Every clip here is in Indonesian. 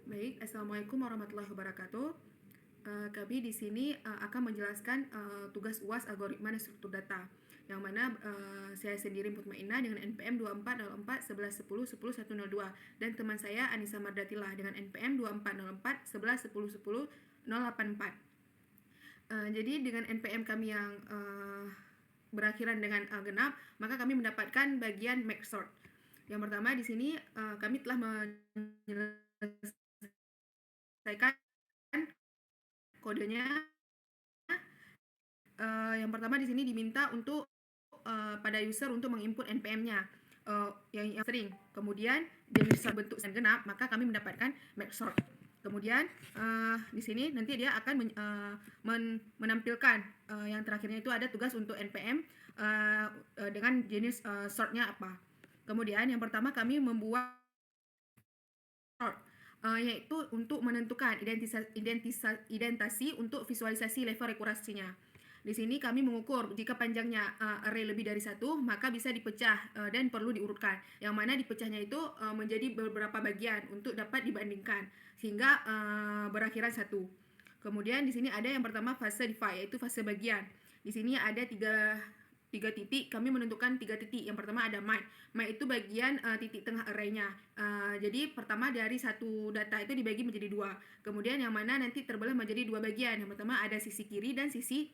Baik, Assalamualaikum warahmatullahi wabarakatuh. Kami di sini akan menjelaskan tugas UAS algoritma dan struktur data, yang mana saya sendiri Mutmainnah dengan NPM 2404 1110 10 102 dan teman saya Anissa Mardatillah dengan NPM 2404 11 10 10 084. Jadi dengan NPM kami yang berakhiran dengan genap, maka kami mendapatkan bagian make sort. Yang pertama di sini kami telah menyelesaikan kodenya. Yang pertama di sini diminta untuk pada user untuk menginput NPM-nya yang sering. Kemudian jenis bentuk dan genap, maka kami mendapatkan make sort. Kemudian di sini nanti dia akan menampilkan yang terakhirnya itu ada tugas untuk NPM dengan jenis sortnya apa. Kemudian yang pertama kami membuat sort, yaitu untuk menentukan identasi untuk visualisasi level rekurasinya. Di sini kami mengukur jika panjangnya array lebih dari satu, maka bisa dipecah dan perlu diurutkan. Yang mana dipecahnya itu menjadi beberapa bagian untuk dapat dibandingkan sehingga berakhiran satu. Kemudian di sini ada yang pertama fase divide, yaitu fase bagian. Di sini ada tiga titik, kami menentukan tiga titik. Yang pertama ada mid. Mid itu bagian titik tengah array-nya. Jadi pertama dari satu data itu dibagi menjadi dua. Kemudian yang mana nanti terbelah menjadi dua bagian. Yang pertama ada sisi kiri dan sisi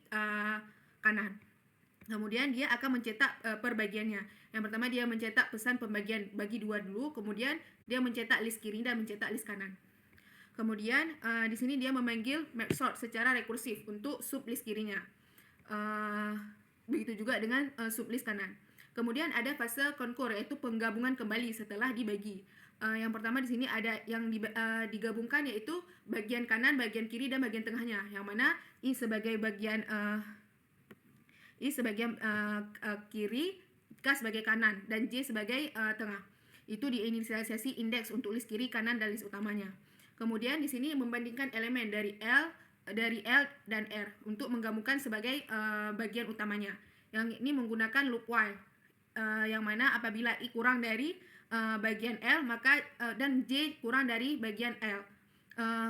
kanan. Kemudian dia akan mencetak per bagiannya. Yang pertama dia mencetak pesan pembagian bagi dua dulu, kemudian dia mencetak list kiri dan mencetak list kanan. Kemudian di sini dia memanggil map sort secara rekursif untuk sublist kirinya. Begitu juga dengan sublist kanan. Kemudian ada fase concore, yaitu penggabungan kembali setelah dibagi. Yang pertama di sini ada yang digabungkan, yaitu bagian kanan, bagian kiri, dan bagian tengahnya. Yang mana ini sebagai bagian kiri, K sebagai kanan, dan J sebagai tengah. Itu diinisialisasi indeks untuk list kiri, kanan, dan list utamanya. Kemudian di sini membandingkan elemen dari L dan R untuk menggabungkan sebagai bagian utamanya. Yang ini menggunakan loop while, yang mana apabila I kurang dari bagian L maka dan J kurang dari bagian L.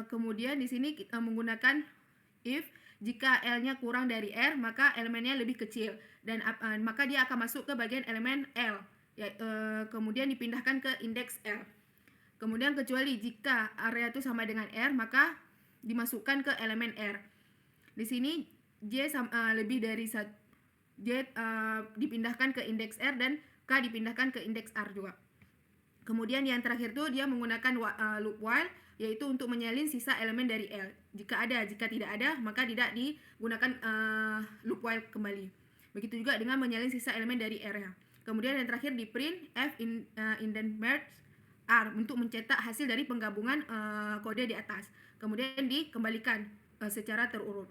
Kemudian di sini kita menggunakan if jika L-nya kurang dari R maka elemennya lebih kecil dan maka dia akan masuk ke bagian elemen L. Kemudian dipindahkan ke indeks L. Kemudian kecuali jika area itu sama dengan R maka dimasukkan ke elemen R. Di sini J lebih dari J dipindahkan ke indeks R dan K dipindahkan ke indeks R juga. Kemudian yang terakhir tuh dia menggunakan loop while, yaitu untuk menyalin sisa elemen dari L. Jika ada, jika tidak ada maka tidak digunakan loop while kembali. Begitu juga dengan menyalin sisa elemen dari R -nya. Kemudian yang terakhir di print F indent merge R untuk mencetak hasil dari penggabungan kode di atas. Kemudian dikembalikan secara terurut.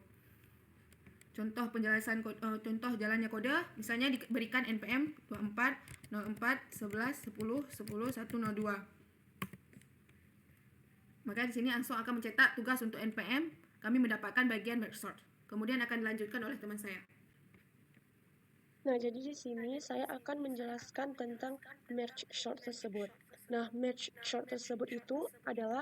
Contoh penjelasan contoh jalannya kode, misalnya diberikan NPM 24 04 11 10 10 102. Maka di sini langsung akan mencetak tugas untuk NPM, kami mendapatkan bagian merge sort. Kemudian akan dilanjutkan oleh teman saya. Nah, jadi di sini saya akan menjelaskan tentang merge sort tersebut. Nah, merge sort tersebut itu adalah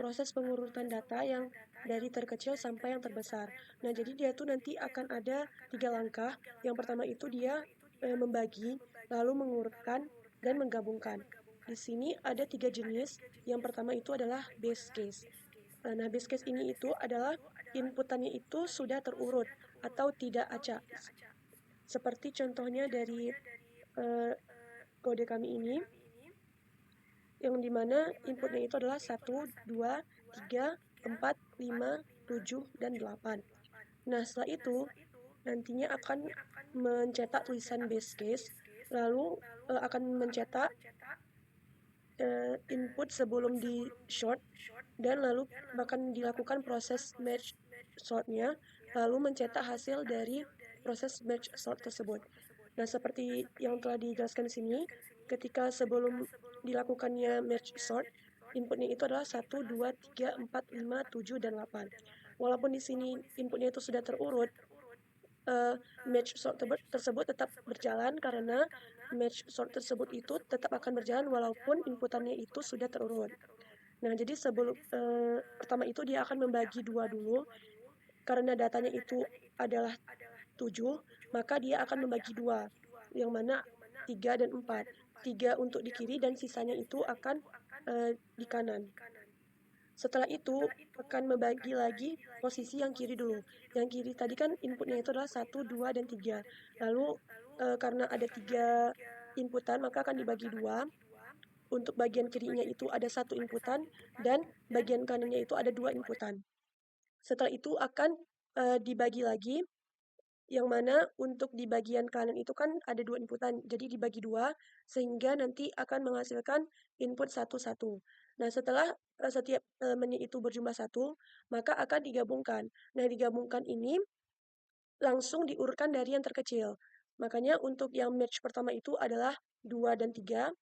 proses pengurutan data yang dari terkecil sampai yang terbesar. Nah, jadi dia tuh nanti akan ada 3 langkah. Yang pertama itu dia membagi, lalu mengurutkan, dan menggabungkan. Di sini ada 3 jenis. Yang pertama itu adalah base case. Nah, base case ini itu adalah inputannya itu sudah terurut atau tidak acak. Seperti contohnya dari kode kami ini, yang dimana inputnya itu adalah 1, 2, 3, 4, 5, 7, dan 8. Nah, setelah itu, nantinya akan mencetak tulisan base case, lalu akan mencetak input sebelum di short, dan lalu bahkan dilakukan proses merge sortnya, lalu mencetak hasil dari proses merge sort tersebut. Nah, seperti yang telah dijelaskan di sini, ketika sebelum dilakukannya merge sort, inputnya itu adalah 1, 2, 3, 4, 5, 7, dan 8. Walaupun di sini inputnya itu sudah terurut, merge sort tersebut tetap berjalan karena merge sort tersebut itu tetap akan berjalan walaupun inputannya itu sudah terurut. Nah, jadi sebelum pertama itu dia akan membagi dua dulu, karena datanya itu adalah 7, maka dia akan membagi dua, yang mana 3 dan 4. 3 untuk di kiri dan sisanya itu akan di kanan. Setelah itu akan membagi lagi posisi yang kiri dulu. Yang kiri tadi kan inputnya itu adalah 1, 2, dan 3. Lalu karena ada 3 inputan, maka akan dibagi dua. Untuk bagian kirinya itu ada 1 inputan, dan bagian kanannya itu ada 2 inputan. Setelah itu akan dibagi lagi, yang mana untuk di bagian kanan itu kan ada 2 inputan, jadi dibagi dua, sehingga nanti akan menghasilkan input 1, 1. Nah, setelah setiap elemennya itu berjumlah 1, maka akan digabungkan. Nah, digabungkan ini langsung diurutkan dari yang terkecil. Makanya untuk yang merge pertama itu adalah 2 dan 3,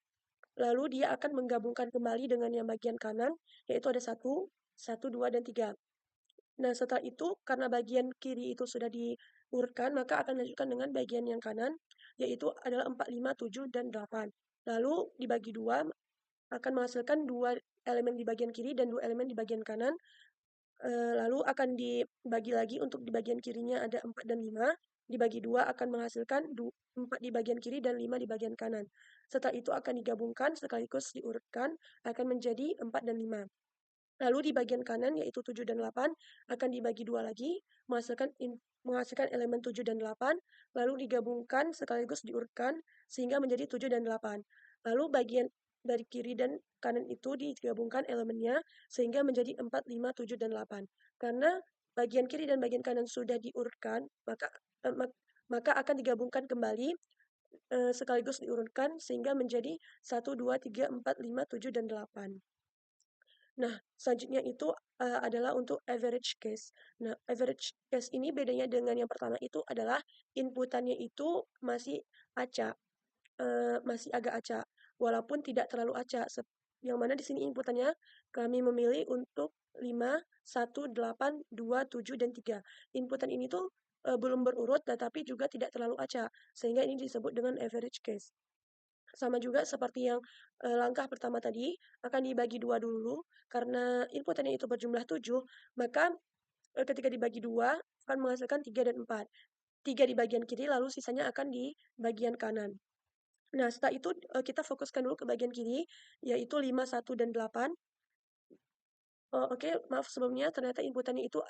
lalu dia akan menggabungkan kembali dengan yang bagian kanan, yaitu ada 1, 1, 2, dan 3. Nah, setelah itu, karena bagian kiri itu sudah diurutkan, maka akan dilanjutkan dengan bagian yang kanan, yaitu adalah 4, 5, 7, dan 8. Lalu dibagi dua, akan menghasilkan 2 elemen di bagian kiri dan 2 elemen di bagian kanan. Lalu akan dibagi lagi, untuk di bagian kirinya ada 4 dan 5, dibagi dua akan menghasilkan 4 di bagian kiri dan 5 di bagian kanan. Setelah itu akan digabungkan sekaligus diurutkan, akan menjadi 4 dan 5. Lalu di bagian kanan yaitu 7 dan 8 akan dibagi dua lagi, menghasilkan elemen 7 dan 8, lalu digabungkan sekaligus diurutkan sehingga menjadi 7 dan 8. Lalu bagian dari kiri dan kanan itu digabungkan elemennya sehingga menjadi 4, 5, 7, dan 8. Karena bagian kiri dan bagian kanan sudah diurutkan, maka akan digabungkan kembali sekaligus diurutkan sehingga menjadi 1, 2, 3, 4, 5, 7, dan 8. Nah, selanjutnya itu adalah untuk average case. Nah, average case ini bedanya dengan yang pertama itu adalah inputannya itu masih acak, masih agak acak, walaupun tidak terlalu acak. Yang mana di sini inputannya kami memilih untuk 5, 1, 8, 2, 7, dan 3. Inputan ini tuh belum berurut tetapi juga tidak terlalu acak, sehingga ini disebut dengan average case. Sama juga seperti yang langkah pertama tadi, akan dibagi dua dulu, karena inputannya itu berjumlah 7, maka ketika dibagi dua akan menghasilkan 3 dan 4. 3 di bagian kiri, lalu sisanya akan di bagian kanan. Nah, setelah itu kita fokuskan dulu ke bagian kiri, yaitu 5, 1, dan 8. Oh, oke, maaf sebelumnya, ternyata inputannya itu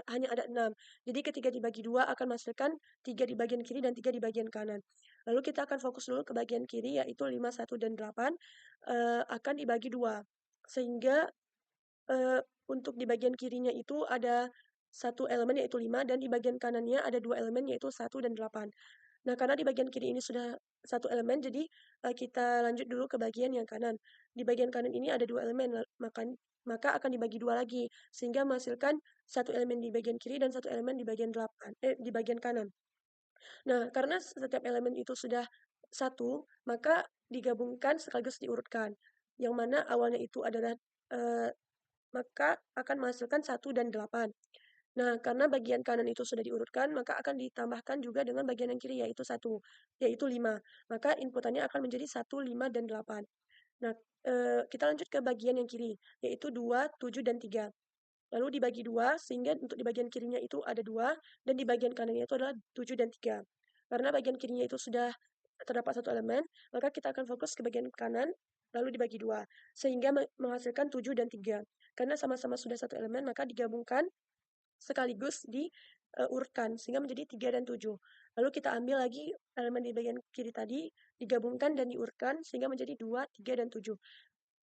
hanya ada 6. Jadi ketika dibagi dua akan menghasilkan 3 di bagian kiri dan 3 di bagian kanan. Lalu kita akan fokus dulu ke bagian kiri, yaitu 5, 1, dan 8 akan dibagi dua. Sehingga untuk di bagian kirinya itu ada satu elemen yaitu 5, dan di bagian kanannya ada 2 elemen yaitu 1 dan 8. Nah, karena di bagian kiri ini sudah satu elemen, jadi kita lanjut dulu ke bagian yang kanan. Di bagian kanan ini ada 2 elemen, maka akan dibagi dua lagi, sehingga menghasilkan satu elemen di bagian kiri dan satu elemen di bagian di bagian kanan. Nah, karena setiap elemen itu sudah satu, maka digabungkan sekaligus diurutkan. Yang mana awalnya itu adalah maka akan menghasilkan 1 dan 8. Nah, karena bagian kanan itu sudah diurutkan, maka akan ditambahkan juga dengan bagian yang kiri, yaitu 1, yaitu 5. Maka inputannya akan menjadi 1, 5, dan 8. Nah, kita lanjut ke bagian yang kiri, yaitu 2, 7, dan 3. Lalu dibagi dua, sehingga untuk di bagian kirinya itu ada 2, dan di bagian kanannya itu adalah 7 dan 3. Karena bagian kirinya itu sudah terdapat satu elemen, maka kita akan fokus ke bagian kanan, lalu dibagi dua, sehingga menghasilkan 7 dan 3. Karena sama-sama sudah satu elemen, maka digabungkan sekaligus diurutkan sehingga menjadi 3 dan 7. Lalu kita ambil lagi elemen di bagian kiri tadi, digabungkan dan diurutkan sehingga menjadi 2, 3, dan 7.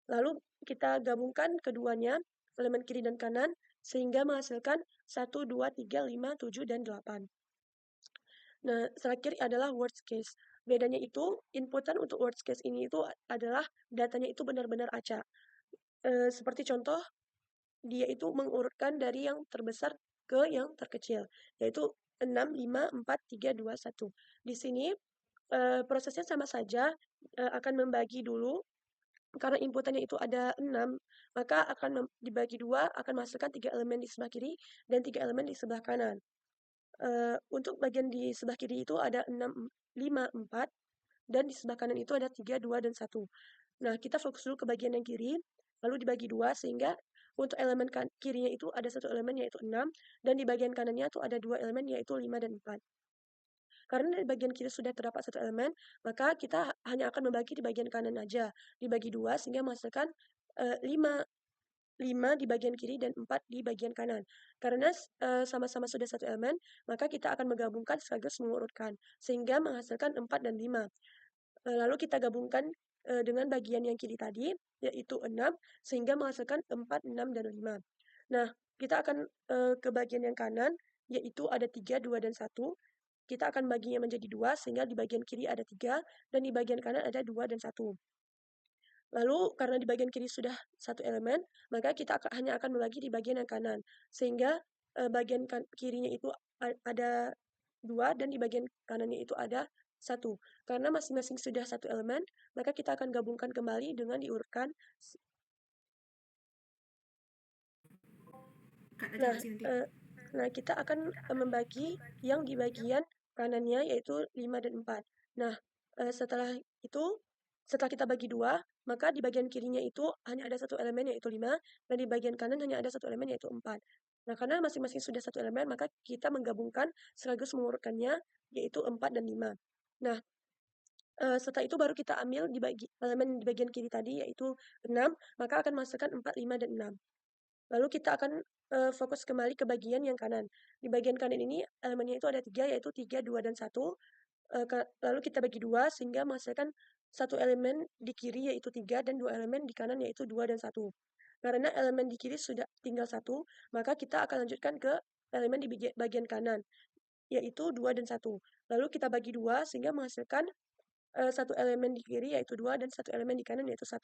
Lalu kita gabungkan keduanya, elemen kiri dan kanan, sehingga menghasilkan 1, 2, 3, 5, 7, dan 8. Nah, terakhir adalah worst case. Bedanya itu, inputan untuk worst case ini itu adalah datanya itu benar-benar acak. Seperti contoh, dia itu mengurutkan dari yang terbesar ke yang terkecil, yaitu 6, 5, 4, 3, 2, 1. Di sini prosesnya sama saja, akan membagi dulu, karena inputannya itu ada 6, maka akan dibagi dua, akan menghasilkan 3 elemen di sebelah kiri dan 3 elemen di sebelah kanan. Untuk bagian di sebelah kiri itu ada 6, 5, 4, dan di sebelah kanan itu ada 3, 2, dan 1. Nah, kita fokus dulu ke bagian yang kiri. lalu dibagi 2 sehingga untuk elemen kirinya itu ada satu elemen yaitu 6, dan di bagian kanannya tuh ada 2 elemen yaitu 5 dan 4. Karena di bagian kiri sudah terdapat satu elemen, maka kita hanya akan membagi di bagian kanan aja. Dibagi 2 sehingga menghasilkan 5 di bagian kiri dan 4 di bagian kanan. Karena sama-sama sudah satu elemen, maka kita akan menggabungkan sekaligus mengurutkan sehingga menghasilkan 4 dan 5. Lalu kita gabungkan dengan bagian yang kiri tadi yaitu 6 sehingga menghasilkan 4, 6 dan 5. Nah, kita akan ke bagian yang kanan yaitu ada 3, 2 dan 1. Kita akan baginya menjadi 2 sehingga di bagian kiri ada 3 dan di bagian kanan ada 2 dan 1. Lalu karena di bagian kiri sudah satu elemen, maka kita hanya akan membagi di bagian yang kanan sehingga bagian kirinya itu ada 2 dan di bagian kanannya itu ada 1. Karena masing-masing sudah satu elemen, maka kita akan gabungkan kembali dengan diurutkan. Kak, Nah, jelasin nanti. kita akan membagi yang di bagian kanannya yaitu 5 dan 4. Nah, setelah kita bagi 2, maka di bagian kirinya itu hanya ada satu elemen yaitu 5, dan di bagian kanan hanya ada satu elemen yaitu 4. Nah, karena masing-masing sudah satu elemen, maka kita menggabungkan sekaligus mengurutkannya yaitu 4 dan 5. Nah, setelah itu baru kita ambil elemen di bagian kiri tadi yaitu 6, maka akan menghasilkan 4, 5, dan 6. Lalu kita akan fokus kembali ke bagian yang kanan. Di bagian kanan ini elemennya itu ada 3 yaitu 3, 2, dan 1. Lalu kita bagi 2 sehingga menghasilkan satu elemen di kiri yaitu 3 dan 2 elemen di kanan yaitu 2 dan 1. Karena elemen di kiri sudah tinggal 1, maka kita akan lanjutkan ke elemen di bagian kanan yaitu 2 dan 1. Lalu kita bagi 2 sehingga menghasilkan satu elemen di kiri yaitu 2 dan satu elemen di kanan yaitu 1.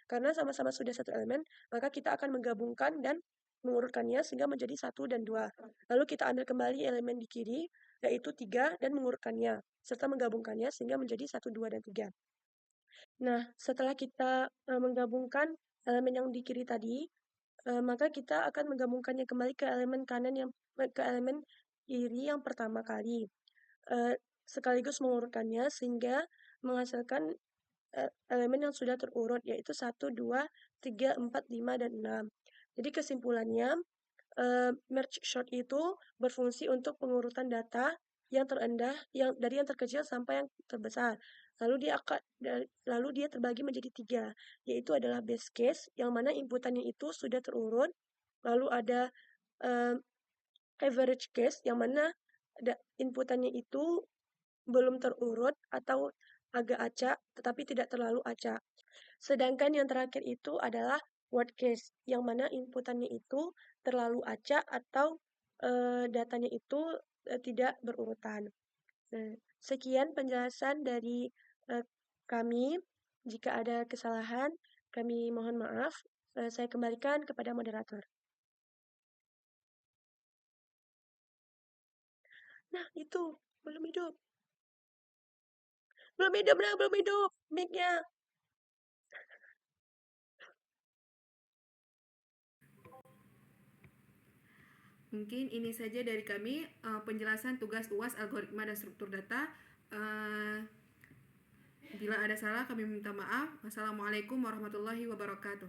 Karena sama-sama sudah satu elemen, maka kita akan menggabungkan dan mengurutkannya sehingga menjadi 1 dan 2. Lalu kita ambil kembali elemen di kiri yaitu 3 dan mengurutkannya serta menggabungkannya sehingga menjadi 1, 2, dan 3. Nah, setelah kita menggabungkan elemen yang di kiri tadi, maka kita akan menggabungkannya kembali ke elemen kiri yang pertama kali. Sekaligus mengurutkannya sehingga menghasilkan elemen yang sudah terurut yaitu 1, 2, 3, 4, 5, dan 6. Jadi kesimpulannya, merge sort itu berfungsi untuk pengurutan data yang terendah dari yang terkecil sampai yang terbesar. Lalu dia terbagi menjadi 3, yaitu adalah base case yang mana inputannya itu sudah terurut, lalu ada average case yang mana inputannya itu belum terurut atau agak acak tetapi tidak terlalu acak. Sedangkan yang terakhir itu adalah worst case yang mana inputannya itu terlalu acak atau datanya itu tidak berurutan. Nah, sekian penjelasan dari kami. Jika ada kesalahan, kami mohon maaf. Saya kembalikan kepada moderator. Nah, itu belum hidup. Belum hidup mic-nya. Mungkin ini saja dari kami penjelasan tugas UAS algoritma dan struktur data. Bila ada salah kami minta maaf. Wassalamualaikum warahmatullahi wabarakatuh.